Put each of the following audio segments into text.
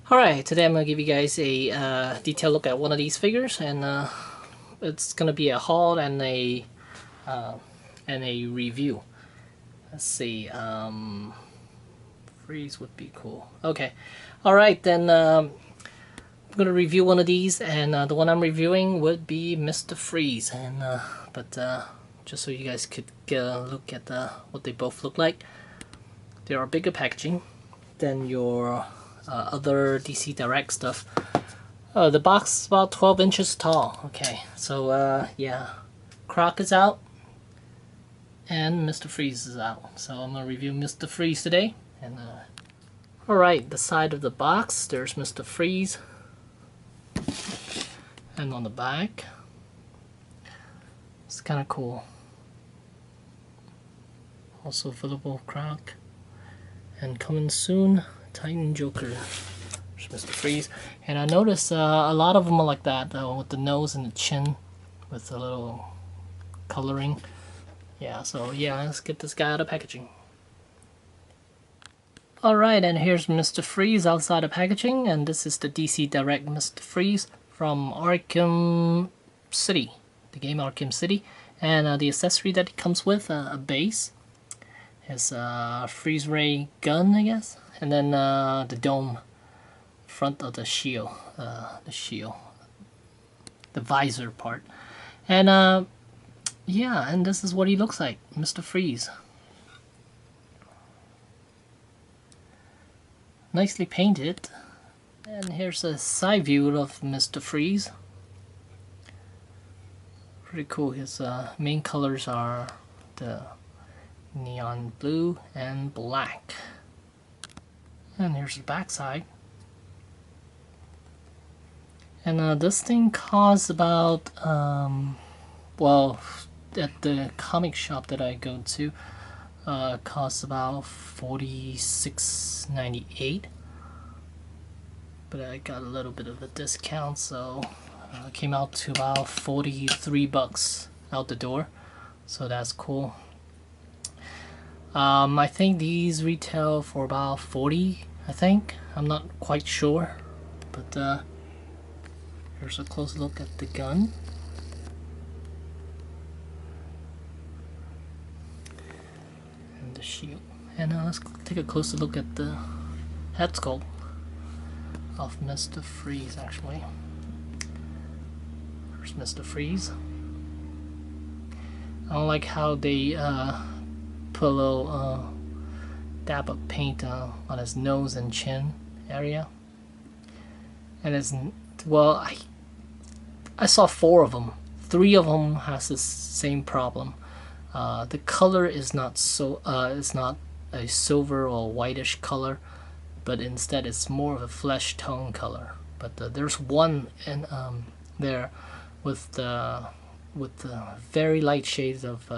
Alright, today I'm going to give you guys a detailed look at one of these figures, and it's going to be a haul and a review. Let's see, freeze would be cool. Okay, alright then, I'm going to review one of these, and the one I'm reviewing would be Mr. Freeze, and just so you guys could get a look at what they both look like. They are bigger packaging than your other DC Direct stuff. The box is about 12 inches tall. Okay, so yeah, Croc is out and Mr. Freeze is out. So I'm gonna review Mr. Freeze today. And alright, the side of the box, there's Mr. Freeze, and on the back, it's kind of cool. Also available Croc, and coming soon, Titan Joker. There's Mr. Freeze, and I noticed a lot of them are like that, with the nose and the chin, with a little coloring. Yeah, so yeah, let's get this guy out of packaging. Alright, and here's Mr. Freeze outside of packaging, and this is the DC Direct Mr. Freeze from Arkham City, the game Arkham City, and the accessory that it comes with, a base, his freeze ray gun, I guess, and then the dome, front of the shield, the visor part, and yeah, and this is what he looks like, Mr. Freeze. Nicely painted. And here's a side view of Mr. Freeze. Pretty cool. His main colors are the neon blue and black. And here's the back side. And this thing costs about, well, at the comic shop that I go to, costs about $46.98. But I got a little bit of a discount, so it came out to about 43 bucks out the door. So that's cool. I think these retail for about 40, I think. I'm not quite sure. But here's a close look at the gun. And the shield. And let's take a closer look at the head sculpt of Mr. Freeze, actually. There's Mr. Freeze. I don't like how they put a little dab of paint on his nose and chin area. And it's, well, I saw 4 of them. 3 of them has the same problem. The color is not so it's not a silver or whitish color, but instead it's more of a flesh tone color. But there's one in there with the very light shades of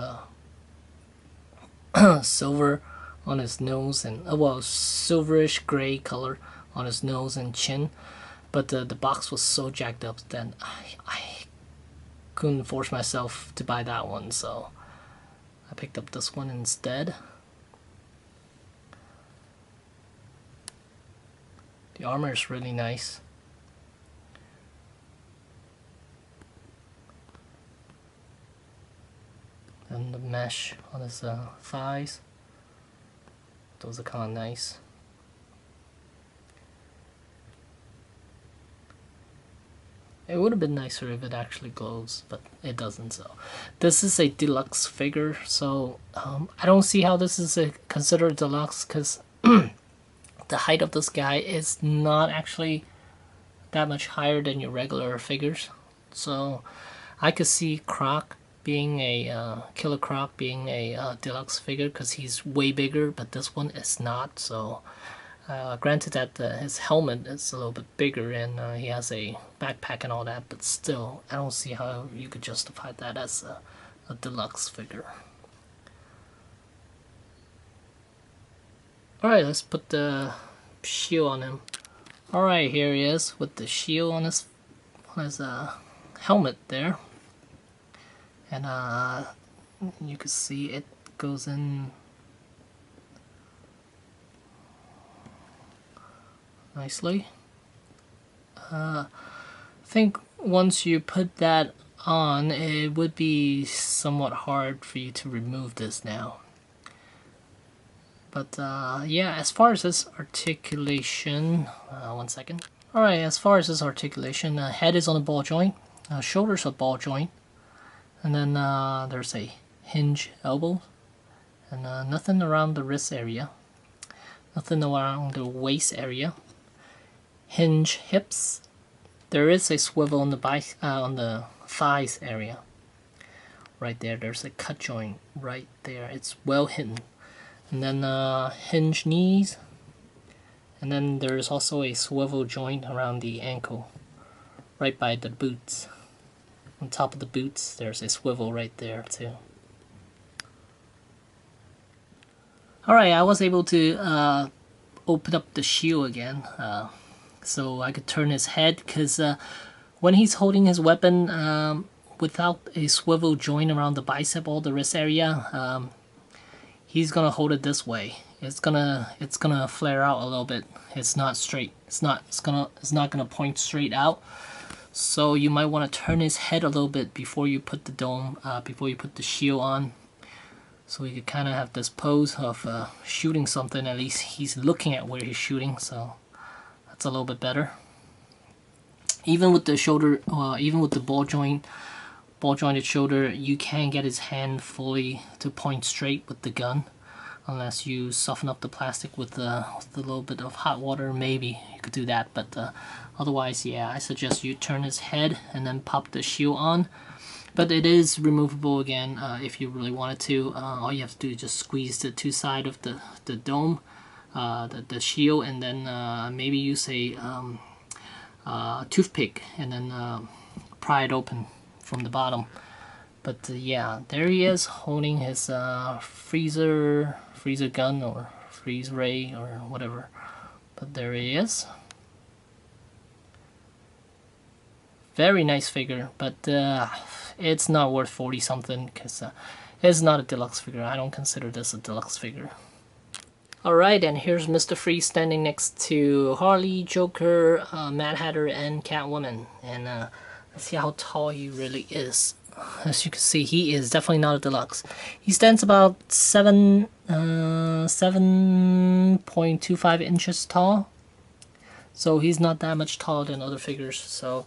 silver on his nose, and well, silverish gray color on his nose and chin. But the box was so jacked up that I couldn't force myself to buy that one, so I picked up this one instead. The armor is really nice. And the mesh on his thighs, those are kind of nice. It would have been nicer if it actually glows, but it doesn't. So this is a deluxe figure, so I don't see how this is considered deluxe, because the height of this guy is not actually that much higher than your regular figures. So I could see Croc being a Killer Croc being a deluxe figure because he's way bigger, but this one is not. So granted that his helmet is a little bit bigger and he has a backpack and all that, but still I don't see how you could justify that as a deluxe figure. Alright, let's put the shield on him. Alright, here he is with the shield on his helmet there. And you can see it goes in nicely. I think once you put that on, it would be somewhat hard for you to remove this now. But yeah, as far as this articulation, one second. Alright, as far as this articulation, head is on a ball joint, shoulders a ball joint, and then there's a hinge elbow, and nothing around the wrist area, nothing around the waist area. Hinge hips. There is a swivel on the thighs area. Right there, there's a cut joint right there. It's well hidden. And then hinge knees. And then there's also a swivel joint around the ankle, right by the boots. On top of the boots, there's a swivel right there too. Alright, I was able to open up the shield again, so I could turn his head, because when he's holding his weapon without a swivel joint around the bicep or the wrist area, he's gonna hold it this way. It's gonna flare out a little bit. It's not straight. It's not gonna point straight out. So you might want to turn his head a little bit before you put the dome, before you put the shield on. So you could kind of have this pose of shooting something. At least he's looking at where he's shooting, so that's a little bit better. Even with the shoulder, even with the ball jointed shoulder, you can't get his hand fully to point straight with the gun, unless you soften up the plastic with a little bit of hot water. Maybe you could do that, but otherwise, yeah, I suggest you turn his head and then pop the shield on. But it is removable again if you really wanted to. All you have to do is just squeeze the two sides of the dome, the shield, and then maybe use a toothpick and then pry it open from the bottom. But yeah, there he is holding his freezer gun or freeze ray or whatever. But there he is. Very nice figure, but it's not worth 40 something because it's not a deluxe figure. I don't consider this a deluxe figure. Alright, and here's Mr. Freeze standing next to Harley, Joker, Mad Hatter, and Catwoman. And let's see how tall he really is. As you can see, he is definitely not a deluxe. He stands about 7.25 inches tall. So he's not that much taller than other figures. So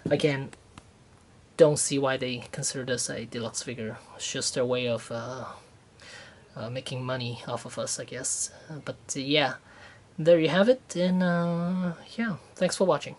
again, don't see why they consider this a deluxe figure. It's just their way of making money off of us, I guess. But yeah, there you have it. And yeah, thanks for watching.